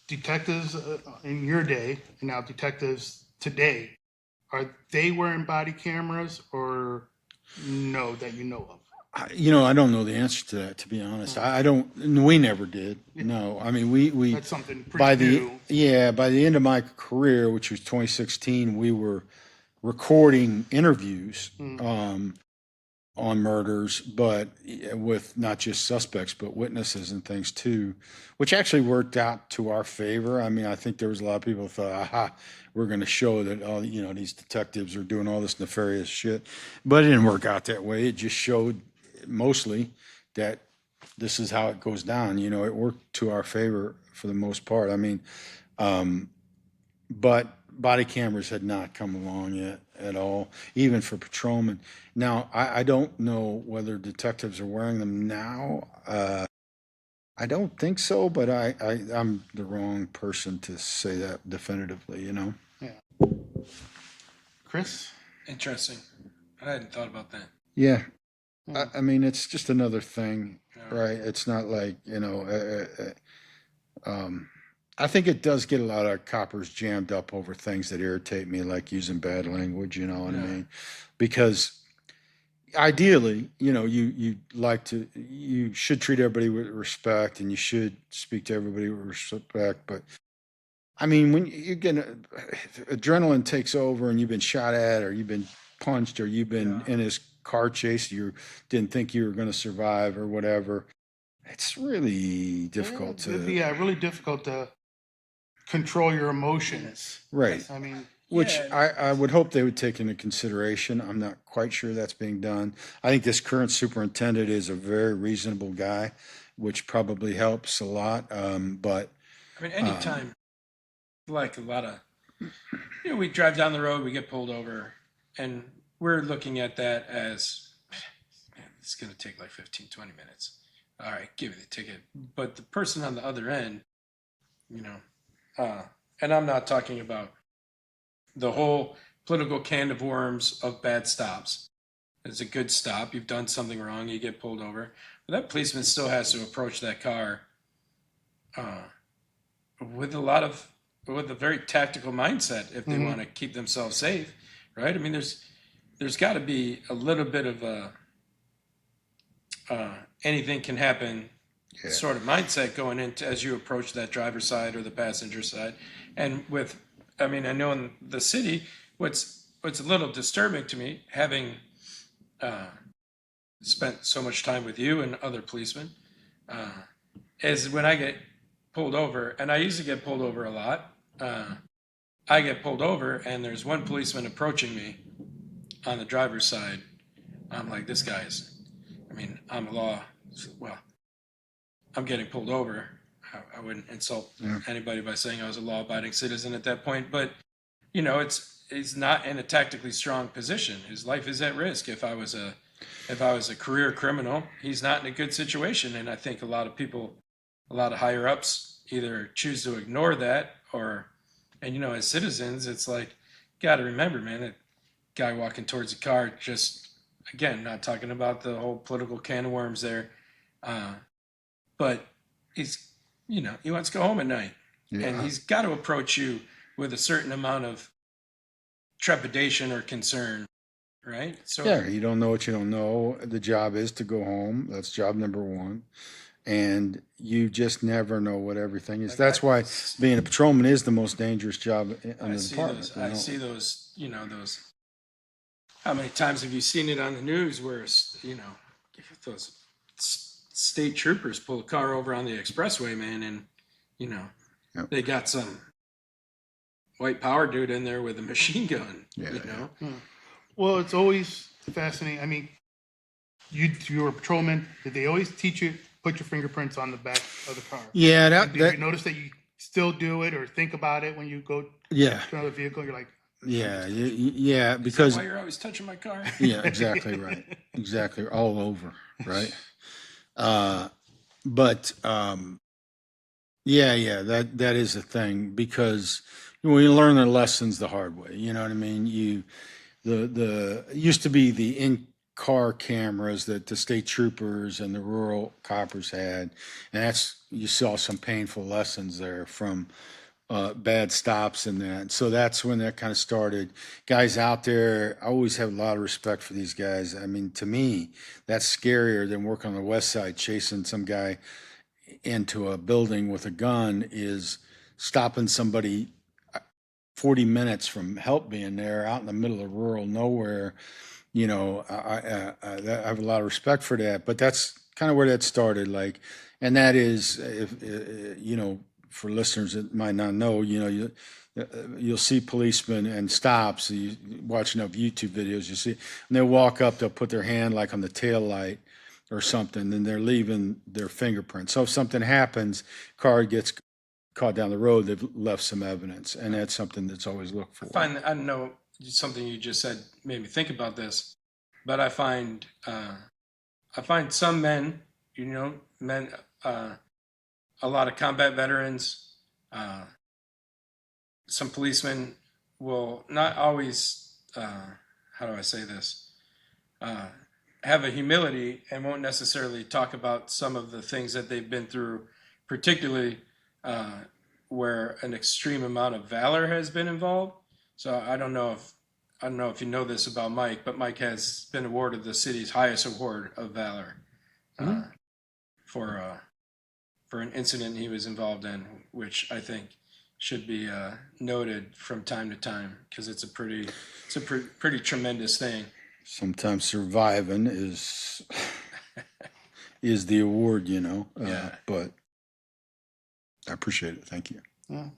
detectives in your day and now detectives today, are they wearing body cameras or no that you know of? I don't know the answer to that, to be honest. Mm. I don't, we never did. Yeah, No, I mean, we, that's something by pretty the, new. yeah, by the end of my career, which was 2016, we were recording interviews, Mm. on murders, but with not just suspects, but witnesses and things too, which actually worked out to our favor. I mean, I think there was a lot of people who thought, aha, we're going to show that all, these detectives are doing all this nefarious shit. But it didn't work out that way. It just showed mostly that this is how it goes down. It worked to our favor for the most part. I mean, but body cameras had not come along yet at all, even for patrolmen. Now, I don't know whether detectives are wearing them now. I don't think so, but I'm the wrong person to say that definitively. Yeah. Chris? Interesting. I hadn't thought about that. Yeah. I, Mm. I mean, it's just another thing, All right. right? It's not like, I think it does get a lot of coppers jammed up over things that irritate me, like using bad language, you know what I Yeah. mean? Because ideally, you should treat everybody with respect and you should speak to everybody with respect. But I mean, when you get adrenaline takes over and you've been shot at or you've been punched or you've been Yeah. in this car chase, you didn't think you were going to survive or whatever, it's really difficult It'd to, be really difficult to control your emotions. right. I mean, Which Yeah. I would hope they would take into consideration. I'm not quite sure that's being done. I think this current superintendent is a very reasonable guy, which probably helps a lot. But I mean, um, anytime, like a lot of, we drive down the road, we get pulled over, and we're looking at that as, man, it's going to take like 15, 20 minutes. All right, give me the ticket. But the person on the other end, you know, and I'm not talking about the whole political can of worms of bad stops. It's a good stop. You've done something wrong. You get pulled over. But that policeman still has to approach that car uh, with with a very tactical mindset if they mhm. want to keep themselves safe, right? I mean, there's got to be a little bit of a anything can happen yeah, sort of mindset going into as you approach that driver's side or the passenger side. And I mean, I know in the city, what's a little disturbing to me, having uh, spent so much time with you and other policemen, uh, is when I get pulled over, and I usually get pulled over a lot. I get pulled over, and there's one policeman approaching me on the driver's side. I'm like, this guy's. I mean, I'm a law. Well, I'm getting pulled over. I wouldn't insult yeah, anybody by saying I was a law-abiding citizen at that point, but he's not in a tactically strong position. His life is at risk. If I was a career criminal, he's not in a good situation, and I think a lot of people, a lot of higher ups, either choose to ignore that and as citizens, it's like, got to remember, man, that guy walking towards a car, just again, not talking about the whole political can of worms there, uh, but he's, he wants to go home at night, and yeah. he's got to approach you with a certain amount of trepidation or concern, right? So, Yeah, you don't know what you don't know. The job is to go home. That's job number one. And you just never know what everything is. like That's why being a patrolman is the most dangerous job in I the see department. those. I see those. Those. How many times have you seen it on the news where those state troopers pull a car over on the expressway, man, and you know Yep. they got some white power dude in there with a machine gun. Yeah, You yeah. know, Well, it's always fascinating. I mean, you were a patrolman. Did they always teach you put your fingerprints on the back of the car? Yeah, And did you notice that you still do it or think about it when you go yeah, to another vehicle? You're like, yeah, yeah, is that because why you're always touching my car? yeah, exactly right, exactly, all over, right? Uh, but yeah, that is a thing because we learn the lessons the hard way. You know what I mean? The it used to be the car cameras that the state troopers and the rural coppers had, and you saw some painful lessons there from bad stops and that. So that's when that kind of started. Guys out there, I always have a lot of respect for these guys. I mean, to me, that's scarier than working on the west side chasing some guy into a building with a gun, is stopping somebody 40 minutes from help being there out in the middle of rural nowhere. You know, I have a lot of respect for that, but that's kind of where that started. Like, and that is, if you know, for listeners that might not know, you know, you'll see policemen and stops. You watch enough YouTube videos, you see, and they'll walk up, they'll put their hand like on the tail light or something, then they're leaving their fingerprints. So if something happens, car gets caught down the road, they've left some evidence, and that's something that's always looked for. I don't know, something you just said made me think about this, but I find some men, you know, a lot of combat veterans, some policemen will not always, how do I say this, have a humility and won't necessarily talk about some of the things that they've been through, particularly where an extreme amount of valor has been involved. So I don't know if you know this about Mike, but Mike has been awarded the city's highest award of valor for an incident he was involved in, which I think should be noted from time to time, because it's a pretty tremendous thing. Sometimes surviving is the award, you know. Yeah. But I appreciate it. Thank you. Yeah.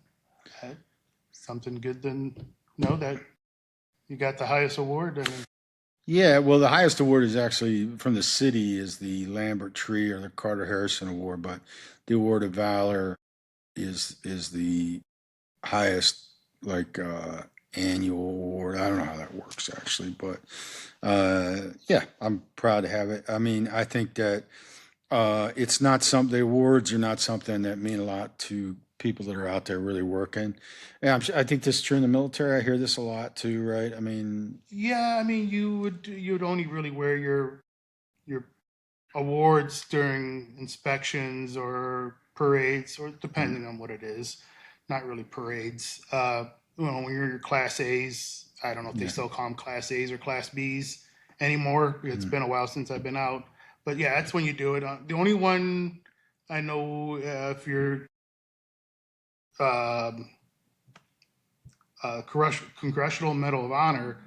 Something good to know that you got the highest award. I mean, Yeah, well, the highest award is actually from the city, is the Lambert Tree or the Carter Harrison Award, but the Award of Valor is the highest, like, annual award. I don't know how that works actually, but yeah, I'm proud to have it. I mean, I think that it's not the awards are not something that mean a lot to people that are out there really working. And I think this is true in the military. I hear this a lot too, right? I mean, yeah, I mean, you would only really wear your awards during inspections or parades, or depending on what it is. Not really parades. You know, when you're in your Class A's, I don't know if they still call them Class A's or Class B's anymore. It's been a while since I've been out, but yeah, that's when you do it. The only one I know, if you're Congressional Medal of Honor,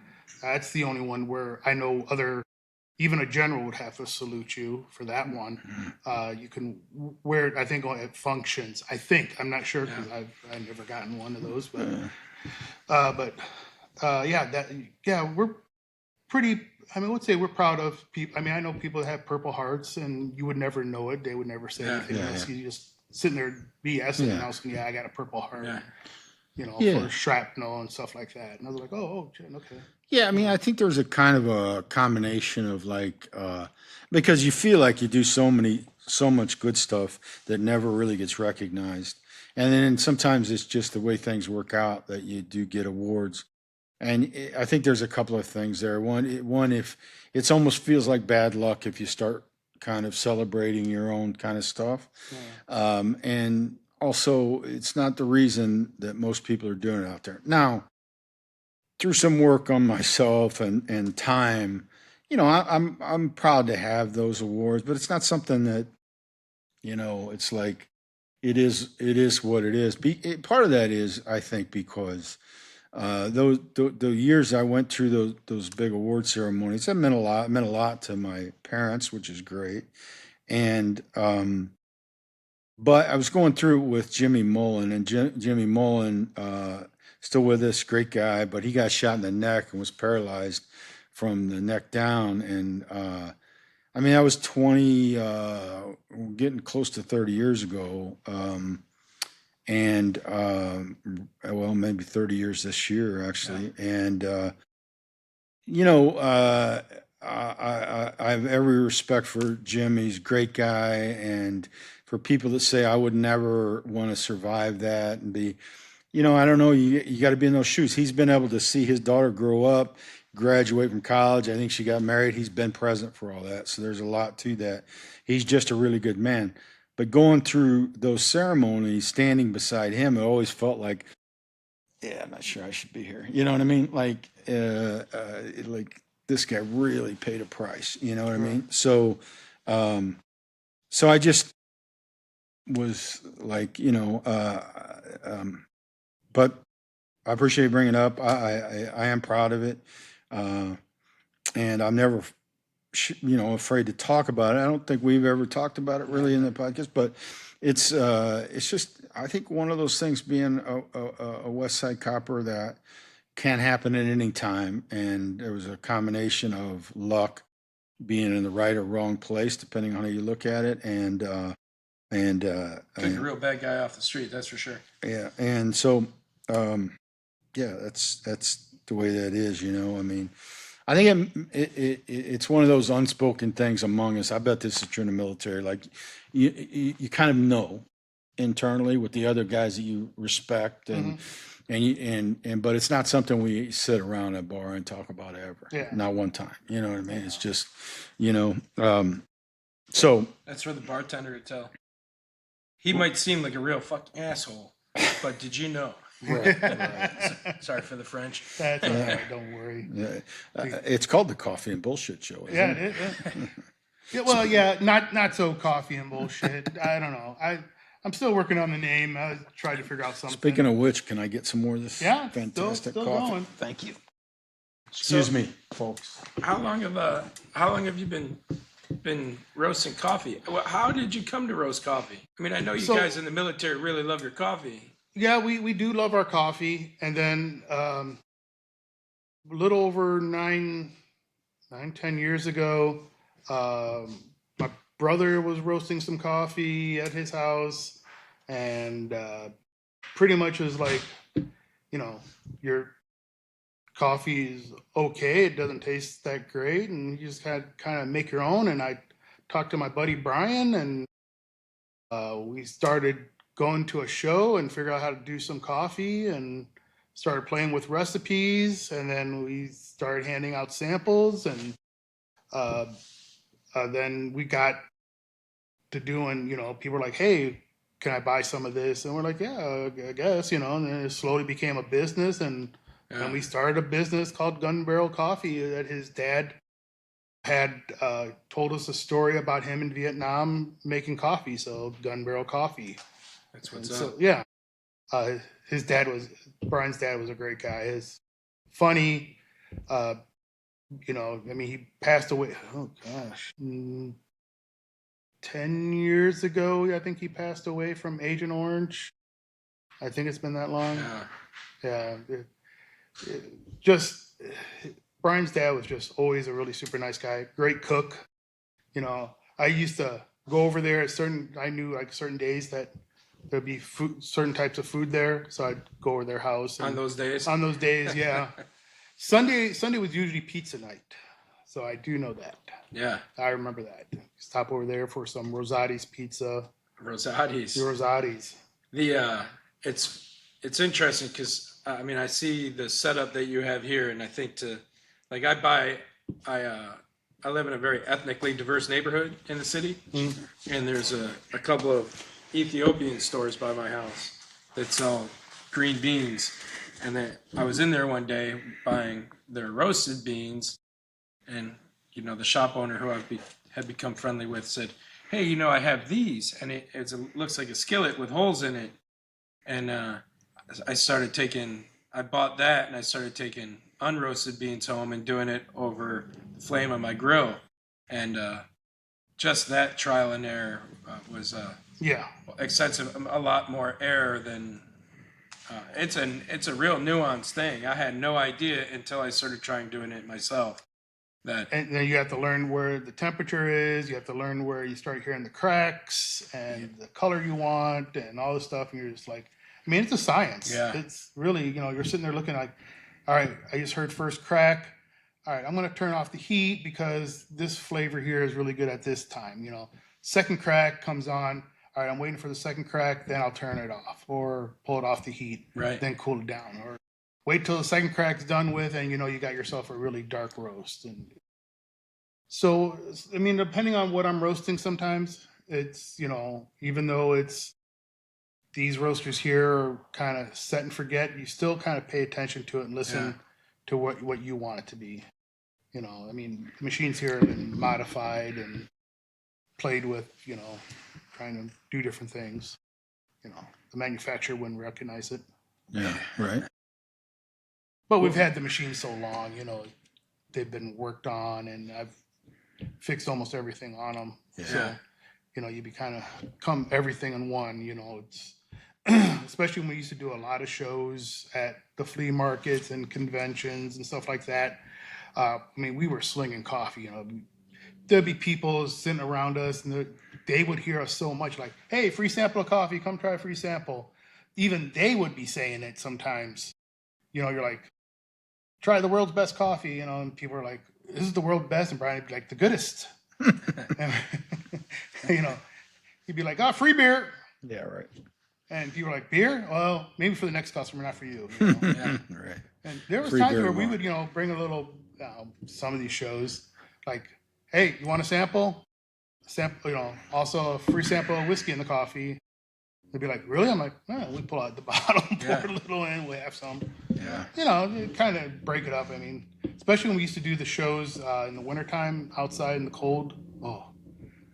that's the only one where I know even a general would have to salute you for that one. You can wear it, I think, at functions. I think, I'm not sure, because I've never gotten one of those, but we're pretty. I mean, I would say we're proud of people. I mean, I know people that have Purple Hearts, and you would never know it. They would never say anything else. You just sitting there BSing and saying, "Yeah, I got a Purple Heart." Yeah. You know, for shrapnel and stuff like that. And I was like, oh, okay. yeah, I mean, I think there's a kind of a combination of like, because you feel like you do so much good stuff that never really gets recognized. And then sometimes it's just the way things work out that you do get awards. And I think there's a couple of things there. One, if it almost feels like bad luck if you start kind of celebrating your own kind of stuff. Yeah. And also, it's not the reason that most people are doing it out there. Now, through some work on myself and time, you know, I'm proud to have those awards, but it's not something that, you know, it's like it is what it is. Part of that is, I think, because the years I went through those big award ceremonies, that meant a lot to my parents, which is great, and but I was going through it with Jimmy Mullen, and Jimmy Mullen, still with us, great guy, but he got shot in the neck and was paralyzed from the neck down. And I mean, I was 20, getting close to 30 years ago, and well, maybe 30 years this year, actually. Yeah. And you know, I have every respect for Jim. He's a great guy, and for people that say I would never want to survive that and be, you know, I don't know, you got to be in those shoes. He's been able to see his daughter grow up, graduate from college. I think she got married. He's been present for all that. So there's a lot to that. He's just a really good man. But going through those ceremonies, standing beside him, it always felt like, yeah, I'm not sure I should be here. You know what I mean? Like this guy really paid a price. You know what I mean? So, so I just was like, but I appreciate you bringing it up. I am proud of it, and I'm never, afraid to talk about it. I don't think we've ever talked about it really in the podcast, but it's just I think one of those things being a West Side Copper that can happen at any time, and there was a combination of luck, being in the right or wrong place, depending on how you look at it, and Took a real bad guy off the street, that's for sure. yeah, and so yeah, that's the way that is. I mean, I think it's one of those unspoken things among us. I bet this is true in the military. Like you kind of know internally with the other guys that you respect, and but it's not something we sit around a bar and talk about ever. Yeah. Not one time. You know what I mean? It's just so That's for the bartender to tell. He might seem like a real fucking asshole, but did you know? right. Sorry for the French. That's all right. Don't worry. Yeah. It's called the Coffee and Bullshit Show. Isn't Yeah, it? yeah. Well, yeah, not so coffee and bullshit. I don't know. I'm still working on the name. I tried to figure out something. Speaking of which, can I get some more of this Yeah, fantastic still coffee? going. Thank you. So, Excuse me, folks. How long have you been roasting coffee? How did you come to roast coffee? I mean, I know you guys in the military really love your coffee. Yeah, we do love our coffee. And then a little over 10 years ago, my brother was roasting some coffee at his house, and pretty much was like, your coffee is okay. It doesn't taste that great, and you just kind of make your own. And I talked to my buddy Brian, and we started going to a show and figure out how to do some coffee, and started playing with recipes, and then we started handing out samples, and then we got to doing, people were like, hey, can I buy some of this? And we're like, yeah, I guess, and then it slowly became a business, and we started a business called Gun Barrel Coffee that his dad had told us a story about him in Vietnam making coffee, so Gun Barrel Coffee. That's what's So up. yeah, Brian's dad was a great guy. He's funny. I mean, he passed away. Oh gosh, 10 years ago, I think he passed away from Agent Orange. I think it's been that long. Yeah. Just Brian's dad was just always a really super nice guy. Great cook. I used to go over there I knew like certain days that there'd be certain types of food there, so I'd go over their house. On those days? On those days, yeah. Sunday was usually pizza night, so I do know that. Yeah. I remember that. Stop over there for some Rosati's pizza. Rosati's. Rosati's. It's interesting because I mean I see the setup that you have here, and I think I live in a very ethnically diverse neighborhood in the city, and there's a couple of Ethiopian stores by my house that sell green beans, and I was in there one day buying their roasted beans, and the shop owner who I had become friendly with said, hey, I have these, and it looks like a skillet with holes in it, and I bought that, and I started taking unroasted beans home and doing it over the flame on my grill, and just that trial and error was extensive, a lot more error than it's a real nuanced thing. I had no idea until I started trying doing it myself. And then you have to learn where the temperature is. You have to learn where you start hearing the cracks and the color you want and all this stuff. And you're just like, I mean, it's a science. Yeah. It's really, you're sitting there looking like, all right, I just heard first crack. All right, I'm going to turn off the heat because this flavor here is really good at this time. Second crack comes on. All right, I'm waiting for the second crack, then I'll turn it off or pull it off the heat, Right. then cool it down. Or wait till the second crack's done with, and you got yourself a really dark roast. And so, I mean, depending on what I'm roasting, sometimes it's even though it's these roasters here are kind of set and forget, you still kind of pay attention to it and listen to what you want it to be. I mean, the machines here have been modified and played with, trying to do different things. The manufacturer wouldn't recognize it. Yeah, right. But we've had the machines so long, they've been worked on, and I've fixed almost everything on them. Yeah. So, you be kind of come everything in one, it's especially when we used to do a lot of shows at the flea markets and conventions and stuff like that. I mean, we were slinging coffee, there'd be people sitting around us, and they would hear us so much like, hey, free sample of coffee, come try a free sample. Even they would be saying it sometimes. You're like, try the world's best coffee, and people are like, this is the world's best, and Brian would be like, the goodest. And, he'd be like, oh, free beer. Yeah, right. And people are like, beer? Well, maybe for the next customer, not for you. Yeah. Right. And there was Free times beer where we wine. would, bring a little, some of these shows, like, hey, you want a sample? Also a free sample of whiskey in the coffee. They'd be like, really? I'm like, we pull out the bottle, pour a little in, we have some. Yeah. Kind of break it up. I mean, especially when we used to do the shows in the wintertime outside in the cold. Oh,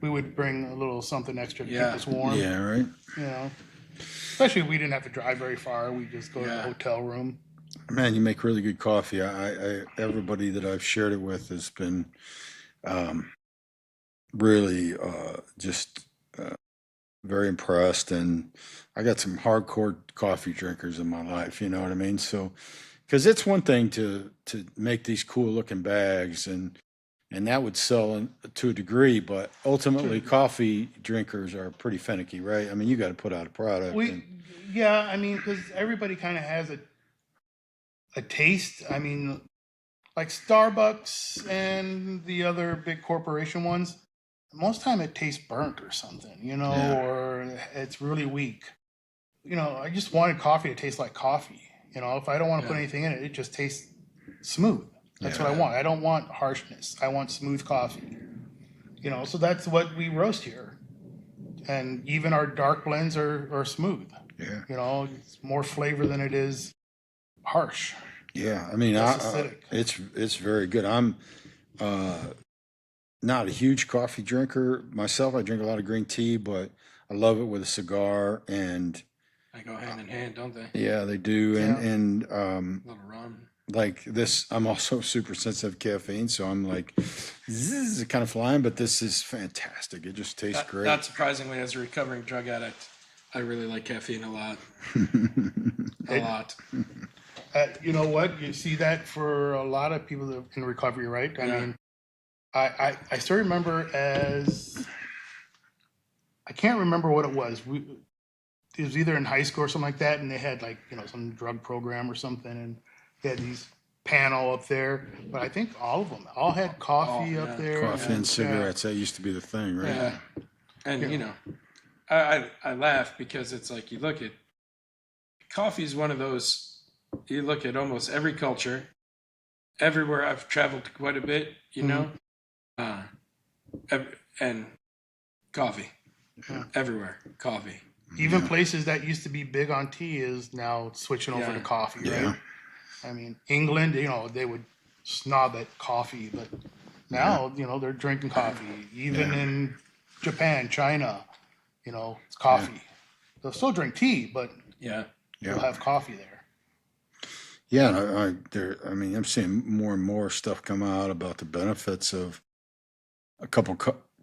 we would bring a little something extra to keep us warm. Yeah, right. Especially if we didn't have to drive very far. We just go to the hotel room. Man, you make really good coffee. I everybody that I've shared it with has been really just very impressed, and I got some hardcore coffee drinkers in my life. You know what I mean? So, because it's one thing to make these cool looking bags, and that would sell to a degree, but ultimately, coffee drinkers are pretty finicky, right? I mean, you got to put out a product. I mean, because everybody kind of has a taste. I mean, like Starbucks and the other big corporation ones, most time it tastes burnt or something, or it's really weak. I just wanted coffee to taste like coffee. If I don't want to put anything in it, it just tastes smooth. That's what I want. I don't want harshness. I want smooth coffee. So that's what we roast here. And even our dark blends are smooth. Yeah. It's more flavor than it is harsh. Yeah, I mean, Acidic. it's very good. I'm not a huge coffee drinker myself. I drink a lot of green tea, but I love it with a cigar, and They go hand in hand, don't they? yeah, they do. And A little rum. like this, I'm also super sensitive to caffeine, so I'm like, this is kind of flying, but this is fantastic. It just tastes great. Not surprisingly, as a recovering drug addict, I really like caffeine a lot. A lot. You know what? You see that for a lot of people that in recovery, right? I mean, I still remember I can't remember what it was. It was either in high school or something like that, and they had like, some drug program or something, and they had these panel up there. But I think all of them all had coffee up there. Coffee and cigarettes, that used to be the thing, right? Yeah. And, I laugh because it's like you look at coffee is one of those, you look at almost every culture, everywhere I've traveled quite a bit, and coffee, everywhere, coffee. Even places that used to be big on tea is now switching over to coffee, right? Yeah. I mean, England, they would snob at coffee, but now, they're drinking coffee. Even in Japan, China, it's coffee. They'll still drink tea, but they'll have coffee there. Yeah, I mean, I'm seeing more and more stuff come out about the benefits of a couple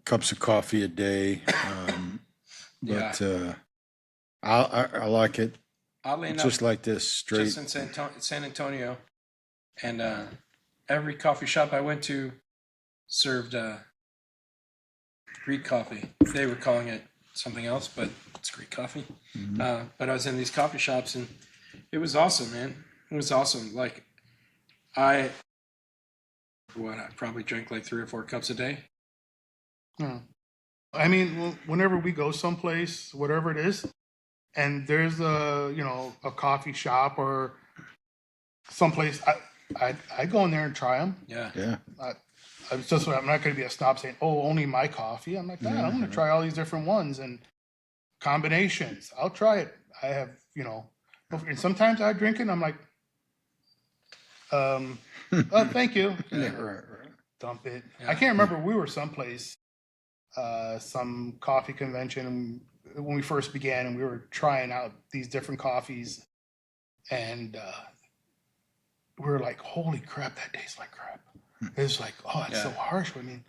cups of coffee a day. But I like it. Oddly enough, Just like this, straight. just in San Antonio, and every coffee shop I went to served Greek coffee. They were calling it something else, but it's Greek coffee. But I was in these coffee shops, and it was awesome, man. It was awesome. Like, I probably drank like 3 or 4 cups a day. Yeah. I mean, whenever we go someplace, whatever it is, and there's a coffee shop or someplace I go in there and try them. Yeah. Yeah. I'm not going to be a snob saying, "Oh, only my coffee." I'm like, I'm going to try all these different ones and combinations. I'll try it. I have, and sometimes I drink it. And I'm like, oh, thank you. Yeah, right. Dump it. Yeah. I can't remember. We were someplace, some coffee convention when we first began, and we were trying out these different coffees, and we were like, "Holy crap, that tastes like crap." It's like, oh, it's so harsh. I mean,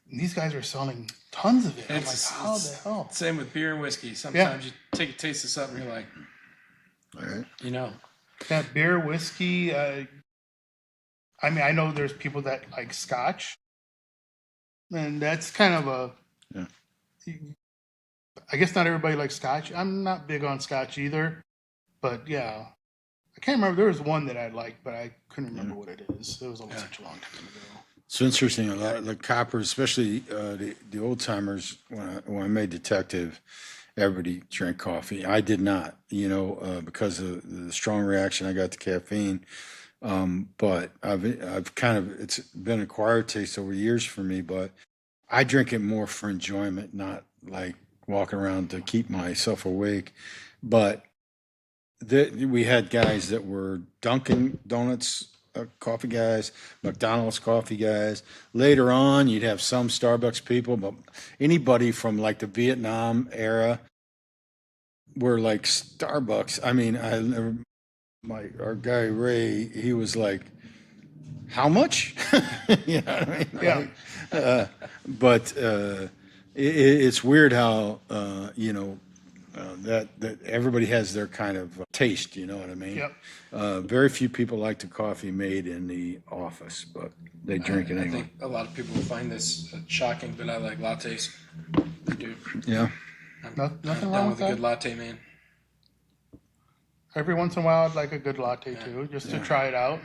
these guys are selling tons of it. I'm like, how the hell? Same with beer and whiskey. Sometimes you take a taste of something, you're like, Right. That beer, whiskey. I mean, I know there's people that like Scotch, and that's kind of a. I guess not everybody likes Scotch. I'm not big on Scotch either, but yeah, I can't remember. There was one that I liked, but I couldn't remember what it is. It was such a long time ago. It's interesting. A lot of the coppers, especially the old timers, when I made detective, everybody drank coffee. I did not, because of the strong reaction I got to caffeine. But I've kind of, it's been an acquired taste over years for me, but I drink it more for enjoyment, not like walking around to keep myself awake. But we had guys that were Dunkin' Donuts coffee guys, McDonald's coffee guys. Later on, you'd have some Starbucks people, but anybody from like the Vietnam era were like Starbucks. I mean, our guy Ray, he was like, how much? You know what I mean? Yeah. But it's weird how that everybody has their kind of taste. You know what I mean? Yep. Very few people like the coffee made in the office, but they drink it I anyway. think a lot of people find this shocking, but I like lattes. I do. Yeah. Nothing I'm wrong down with with a good that. latte, man. Every once in a while, I'd like a good latte too, just to try it out.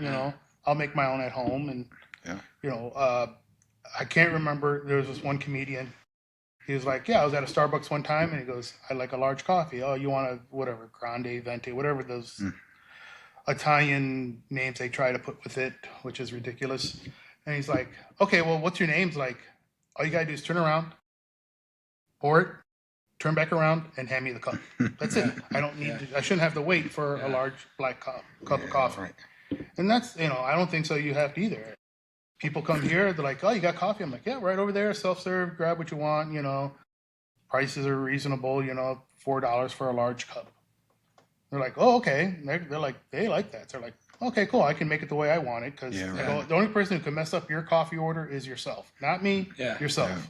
I'll make my own at home, and I can't remember. There was this one comedian. He was like, "Yeah, I was at a Starbucks one time," and he goes, "I like a large coffee. Oh, you want a whatever grande, venti, whatever those Italian names they try to put with it, which is ridiculous." And he's like, "Okay, well, what's your name's like? All you gotta do is turn around, pour it, turn back around, and hand me the cup. That's it. I don't need. I shouldn't have to wait for a large black cup of coffee." Right. And that's I don't think so. You have to either. People come here, they're like, "Oh, you got coffee?" I'm like, "Yeah, right over there, self-serve. Grab what you want. Prices are reasonable. $4 for a large cup." They're like, "Oh, okay." They're like, they like that. They're like, "Okay, cool. I can make it the way I want it." Because the only person who can mess up your coffee order is yourself, not me. Yeah. Yourself.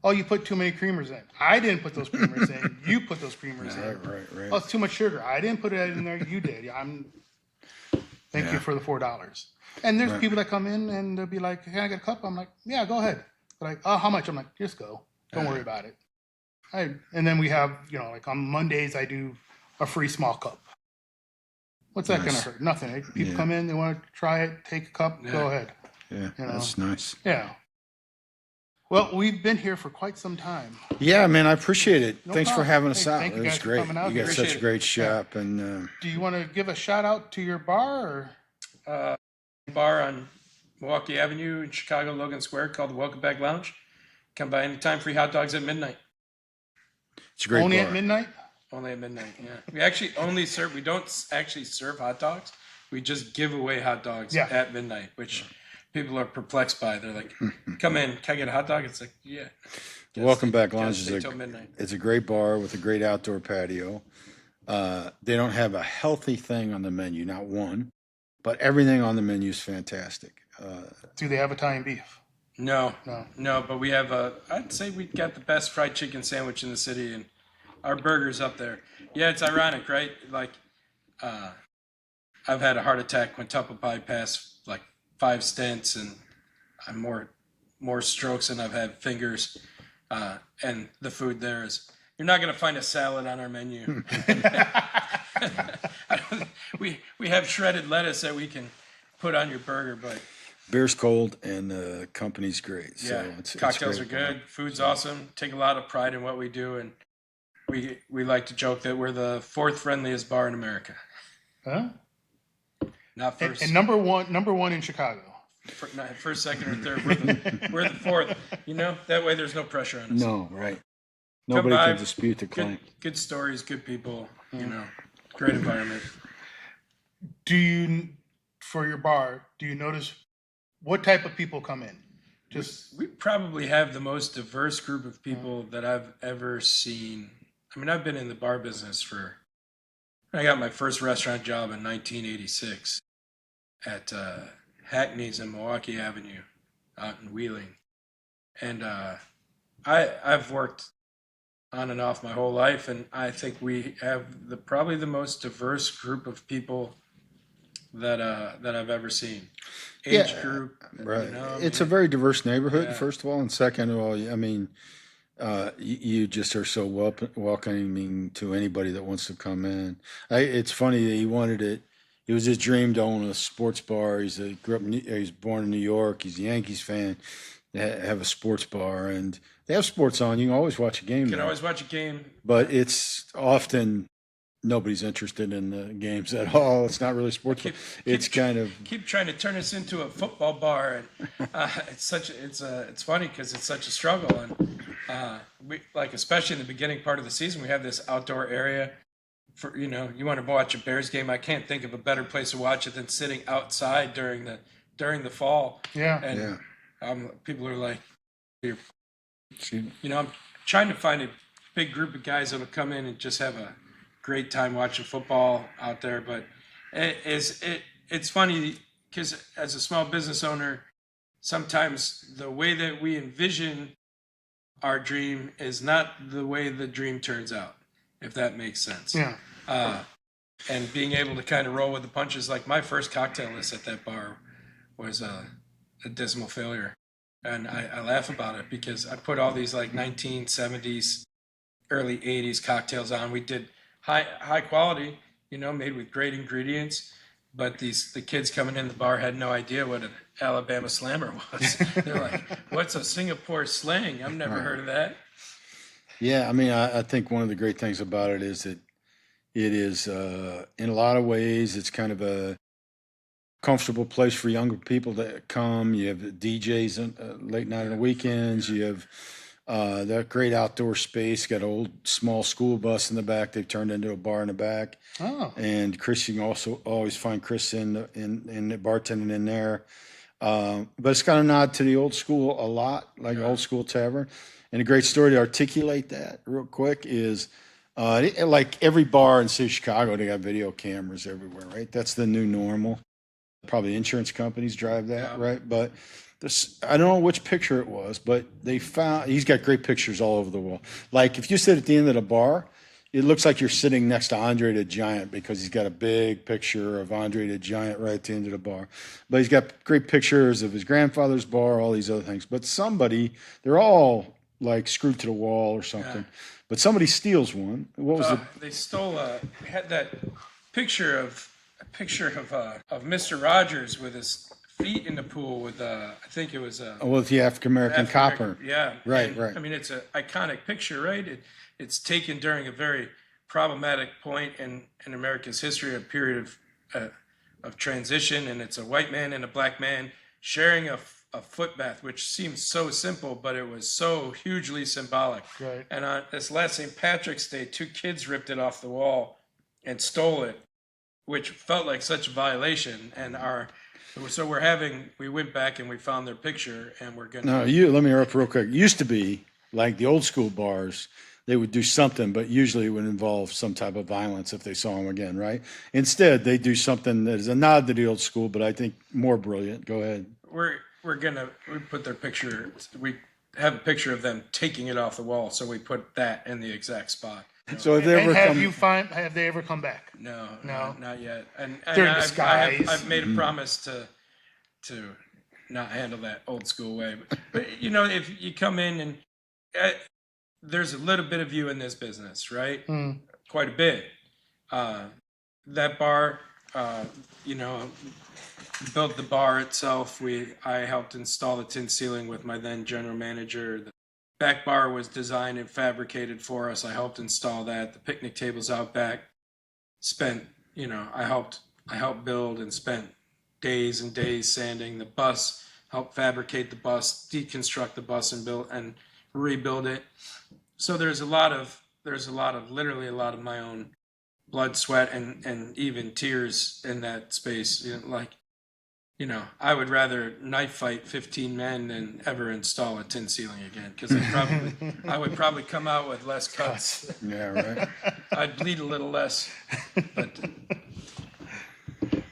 Oh, you put too many creamers in. I didn't put those creamers in. You put those creamers in. Right. Oh, it's too much sugar. I didn't put it in there. You did. Thank you for the $4. And there's people that come in and they'll be like, "Can I get a cup?" I'm like, "Yeah, go ahead." They're like, "Oh, how much?" I'm like, "Just go. Don't worry about it." And then we have, like on Mondays, I do a free small cup. What's that going to hurt? Nothing. People come in, they want to try it, take a cup, go ahead. Yeah, that's nice. Yeah. Well, we've been here for quite some time. Yeah, man, I appreciate it. No Thanks for problem. having us Hey, out. thank It you was guys for great. coming out. You got Appreciate such a it. great shop, and Do you want to give a shout out to your bar? Or? Bar on Milwaukee Avenue in Chicago, Logan Square, called the Welcome Back Lounge. Come by anytime. Free hot dogs at midnight. it's a great Only bar. at midnight? Only at midnight. Yeah. We actually only serve. We don't actually serve hot dogs. We just give away hot dogs at midnight, which people are perplexed by. They're like, "Come in, can I get a hot dog?" It's like, yeah. Welcome Back Lounge Stay till midnight. it's a great bar with a great outdoor patio. They don't have a healthy thing on the menu, not one, but everything on the menu is fantastic. Do they have Italian beef? No, No. but we have I'd say we got the best fried chicken sandwich in the city, and our burgers up there. Yeah, it's ironic, right? Like, I've had a heart attack, quintuple bypass, like 5 stents, and I'm more strokes than I've had fingers. And the food there is. You're not going to find a salad on our menu. we have shredded lettuce that we can put on your burger, but Beer's cold and the company's great. So yeah, it's cocktails are great. good. Food's awesome. Take a lot of pride in what we do, and we like to joke that we're the 4th friendliest bar in America. Huh? Not And, first. and number one in Chicago. Not first, second, or third. We're the fourth. That way there's no pressure on us. No, right. Come Nobody by, can dispute the claim. good stories, good people. Great environment. For your bar, do you notice what type of people come in? Just We probably have the most diverse group of people that I've ever seen. I mean, I've been in the bar business I got my first restaurant job in 1986 at Hackney's and Milwaukee Avenue out in Wheeling. And I've worked on and off my whole life, and I think we have probably the most diverse group of people that I've ever seen. Age group, Right. I It's mean, a very diverse neighborhood, Yeah. first of all. And second of all, I mean, you just are so welcoming to anybody that wants to come in. It's funny that he wanted it. It was his dream to own a sports bar. He's born in New York. He's a Yankees fan. They have a sports bar, and they have sports on. You can always watch a game you can there. always watch a game. But it's often nobody's interested in the games at all. It's not really sports. It's kind of Keep trying to turn us into a football bar, and it's funny because it's such a struggle, and we especially in the beginning part of the season we have this outdoor area for you want to watch a Bears game. I can't think of a better place to watch it than sitting outside during the fall. yeah. And people are like, see, I'm trying to find a big group of guys that will come in and just have a great time watching football out there. But it's funny because as a small business owner, sometimes the way that we envision our dream is not the way the dream turns out, if that makes sense. Yeah. And being able to kind of roll with the punches, like my first cocktail list at that bar was a dismal failure. And I laugh about it because I put all these 1970s, early 80s cocktails on. We did high quality, made with great ingredients. But the kids coming in the bar had no idea what an Alabama Slammer was. They're like, "What's a Singapore slang? I've never heard of that." yeah. I mean, I think one of the great things about it is that it is, in a lot of ways, it's kind of a comfortable place for younger people to come. You have DJs late night on the weekends. You have that great outdoor space. Got an old small school bus in the back. They've turned into a bar in the back. Oh. And Chris, you can also always find Chris in the bartending in there. But it's got a nod to the old school a lot, like old school tavern. And a great story to articulate that real quick is like every bar in the city of Chicago, they got video cameras everywhere, right? That's the new normal. Probably insurance companies drive that, right? But I don't know which picture it was, but he's got great pictures all over the wall. Like if you sit at the end of the bar, it looks like you're sitting next to Andre the Giant because he's got a big picture of Andre the Giant right at the end of the bar. But he's got great pictures of his grandfather's bar, all these other things. But they're all like screwed to the wall or something. Yeah. But somebody steals one. What was it? They stole we had that picture of Mr. Rogers with his feet in the pool with I think it was With the African American copper. Yeah. Right, And, right. I mean, it's an iconic picture, right? It's taken during a very problematic point in America's history, a period of transition, and it's a white man and a black man sharing a foot bath, which seems so simple, but it was so hugely symbolic. Right. And on this last St. Patrick's Day, 2 kids ripped it off the wall and stole it, which felt like such a violation. And we went back and we found their picture, and we're going to. No, let me interrupt real quick. It used to be like the old school bars, they would do something, but usually it would involve some type of violence if they saw him again, right? Instead, they do something that is a nod to the old school, but I think more brilliant. Go ahead. We put their picture. We have a picture of them taking it off the wall, so we put that in the exact spot. So if they ever Have they ever come back? No, No. not yet. And They're in I've disguise. made a promise to not handle that old school way. But if you come in and there's a little bit of you in this business, right? Quite a bit. That bar, built the bar itself. I helped install the tin ceiling with my then general manager. The back bar was designed and fabricated for us. I helped install that. The picnic tables out back. I helped I helped build and spent days and days sanding the bus, helped fabricate the bus, deconstruct the bus, and build and rebuild it. So there's literally a lot of my own blood, sweat, and even tears in that space. I would rather knife fight 15 men than ever install a tin ceiling again, because I would probably come out with less cuts. Yeah, right. I'd bleed a little less, but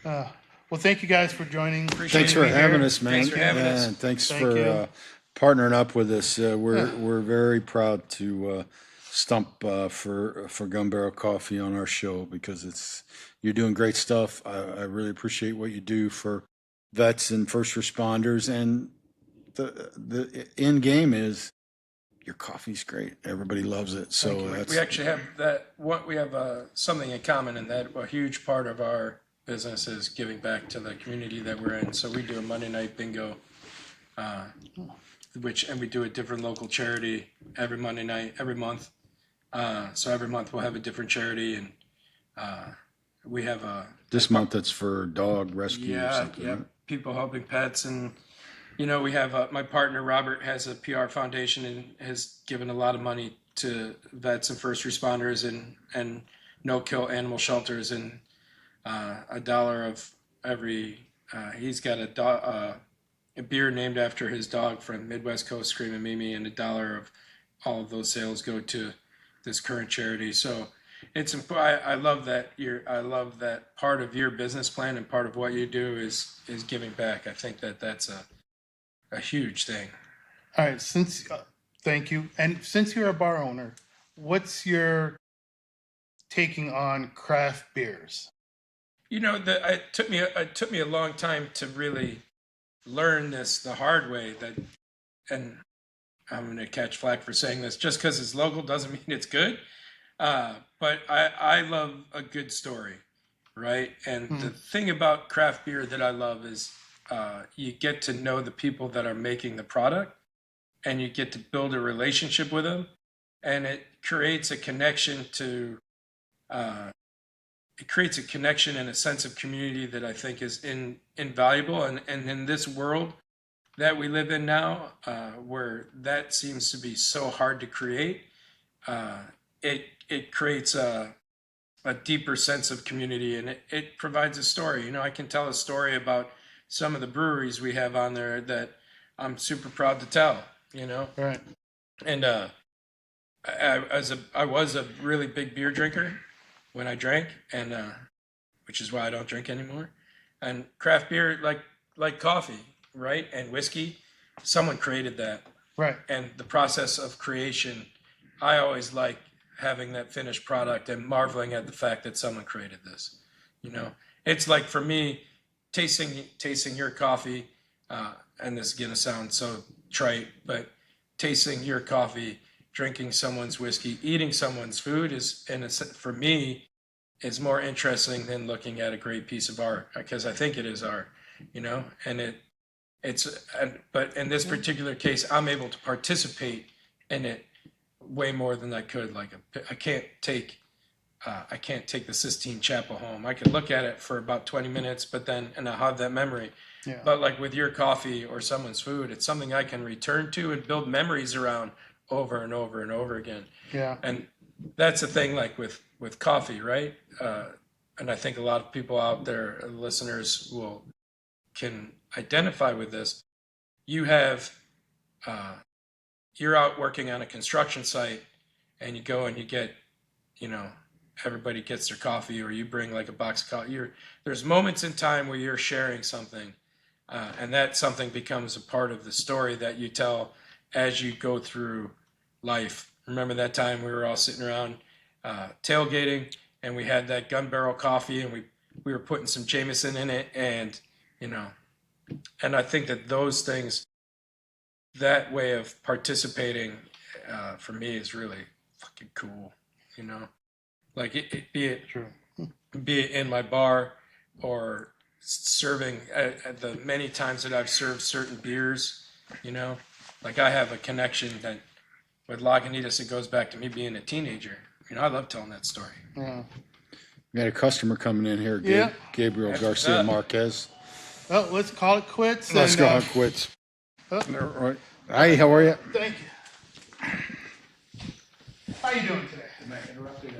Well, thank you guys for joining. Appreciate Thanks you for being having here. us, man. Thanks for having us. And thanks Thank for you. partnering up with us. We're very proud to stump for Gun Barrel Coffee on our show, because you're doing great stuff. I really appreciate what you do for vets and first responders, and the end game is your coffee's great. Everybody loves it. So that's we actually have that. What we have something in common, in that a huge part of our business is giving back to the community that we're in. So we do a Monday night bingo, and we do a different local charity every Monday night, every month. So every month we'll have a different charity, and we have this month it's for dog rescue or something. yeah, Right? people helping pets. And we have my partner Robert has a PR foundation and has given a lot of money to vets and first responders and no-kill animal shelters, and $1 of every. He's got a beer named after his dog from Midwest Coast, Screaming Mimi, and $1 of all of those sales go to this current charity. So it's important. I love that I love that part of your business plan, and part of what you do is giving back. I think that's a huge thing. All right, thank you. And since you're a bar owner, what's your taking on craft beers? It took me a long time to really learn this the hard way. And I'm going to catch flack for saying this. Just because it's local doesn't mean it's good. But I love a good story, right? And the thing about craft beer that I love is you get to know the people that are making the product, and you get to build a relationship with them, and it creates a connection and a sense of community that I think is invaluable. And in this world that we live in now, where that seems to be so hard to create, it creates a deeper sense of community, and it provides a story. I can tell a story about some of the breweries we have on there that I'm super proud to tell. Right. And I was a really big beer drinker when I drank, and which is why I don't drink anymore. And craft beer, like coffee, right, and whiskey, someone created that. Right. And the process of creation, I always like having that finished product and marveling at the fact that someone created this. It's like, for me, tasting your coffee, and this is gonna sound so trite, but tasting your coffee, drinking someone's whiskey, eating someone's food for me, is more interesting than looking at a great piece of art, because I think it is art, but in this particular case, I'm able to participate in it way more than I could. Like, I can't take the Sistine Chapel home. I could look at it for about 20 minutes, and I'll have that memory. Yeah. But like with your coffee or someone's food, it's something I can return to and build memories around over and over and over again. Yeah. And that's the thing, like with coffee, right? And I think a lot of people out there, listeners, can identify with this. You're out working on a construction site, and you go and you get, everybody gets their coffee, or you bring like a box of coffee. There's moments in time where you're sharing something, and that something becomes a part of the story that you tell as you go through life. Remember that time we were all sitting around tailgating, and we had that Gun Barrel coffee, and we were putting some Jameson in it, and and I think that those things, that way of participating, for me, is really fucking cool. Like True. be it in my bar, or serving at the many times that I've served certain beers. Like, I have a connection that with Lagunitas, it goes back to me being a teenager. I love telling that story. Yeah. We got a customer coming in here, Yeah. Gabriel Garcia Marquez. Well, let's call it quits. Let's and, go on quits. oh. All right. Hi, how are you? Thank you. How you doing today? Am I interrupting